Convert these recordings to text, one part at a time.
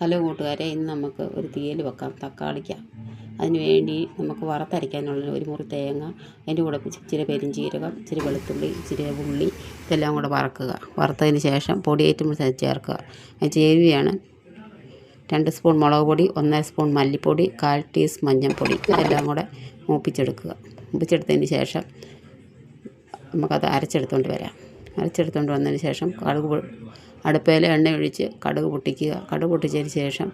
Hello കൂട്ടുകാരെ, ഇന്ന് നമുക്ക് ഒരു തീയൽ വെക്കാം. തക്കാളിക്ക അതിന് വേണ്ടി നമുക്ക് വറുത്തരയ്ക്കാനുള്ള ഒരു മുറി തേങ്ങ, അതിൻ്റെ കൂടെ ഇച്ചിരി പെരിഞ്ചീരകം, ഇച്ചിരി വെളുത്തുള്ളി, ഇച്ചിരി ഉള്ളി, ഇതെല്ലാം കൂടെ വറക്കുക. വറുത്തതിന് ശേഷം പൊടിയേറ്റും ചേർക്കുക. അത് ചേരുവയാണ് 2 സ്പൂൺ മുളക് പൊടി, 1.5 സ്പൂൺ മല്ലിപ്പൊടി, 1/4 ടീസ്പൂൺ മഞ്ഞൾപ്പൊടി, ഇതെല്ലാം കൂടെ മൂപ്പിച്ചെടുക്കുക. മൂപ്പിച്ചെടുത്തതിന് ശേഷം നമുക്കത് അരച്ചെടുത്തുകൊണ്ട് വരാം. അരച്ചെടുത്തുകൊണ്ട് വന്നതിന് ശേഷം അടുപ്പയിൽ എണ്ണ ഒഴിച്ച് കടുക് പൊട്ടിക്കുക. കടുക് പൊട്ടിച്ചതിന് ശേഷം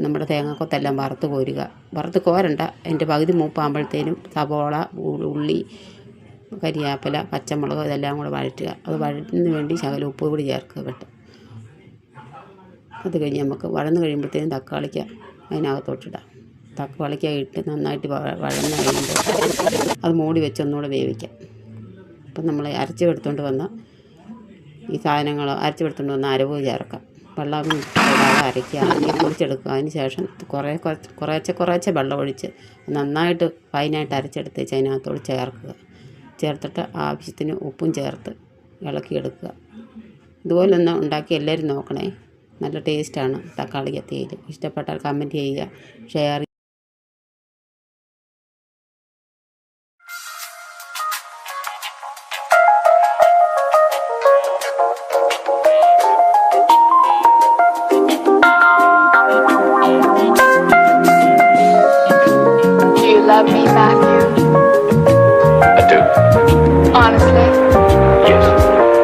നമ്മുടെ തേങ്ങാക്കൊത്തെല്ലാം വറുത്ത് കോരുക. വറുത്ത് കോരണ്ട, അതിൻ്റെ പകുതി മൂപ്പാകുമ്പോഴത്തേനും സവോള, ഉള്ളി, കരിയാപ്പില, പച്ചമുളക് ഇതെല്ലാം കൂടെ വഴറ്റുക. അത് വഴറ്റുന്നതിന് വേണ്ടി ശകലം ഉപ്പ് കൂടി ചേർക്കുക കേട്ടോ. അത് കഴിഞ്ഞ് നമുക്ക് വഴന്ന് കഴിയുമ്പോഴത്തേനും തക്കാളിക്ക അതിനകത്തോട്ടിടാം. തക്കാളിക്ക ഇട്ട് നന്നായിട്ട് വഴന്ന് കഴിയുമ്പോൾ അത് മൂടി വെച്ച് ഒന്നുകൂടെ വേവിക്കാം. അപ്പം നമ്മൾ അരച്ച് എടുത്തുകൊണ്ട് വന്ന ഈ സാധനങ്ങൾ അരച്ചെടുത്തുകൊണ്ട് വന്ന് അരവ് ചേർക്കാം. വെള്ളം ഇടാതെ അരയ്ക്കുക, പൊടിച്ചെടുക്കുക. അതിന് ശേഷം കുറേശ്ശെ വെള്ളം ഒഴിച്ച് നന്നായിട്ട് ഫൈനായിട്ട് അരച്ചെടുത്ത് വെച്ച് അതിനകത്തോട് ചേർക്കുക. ചേർത്തിട്ട് ആവശ്യത്തിന് ഉപ്പും ചേർത്ത് ഇളക്കിയെടുക്കുക. ഇതുപോലെ ഒന്ന് ഉണ്ടാക്കി എല്ലാവരും നോക്കണേ. നല്ല ടേസ്റ്റാണ് തക്കാളി തീയൽ. ഇഷ്ടപ്പെട്ടാൽ കമൻറ്റ് ചെയ്യുക, share. Love me, Matthew? I do. Honestly?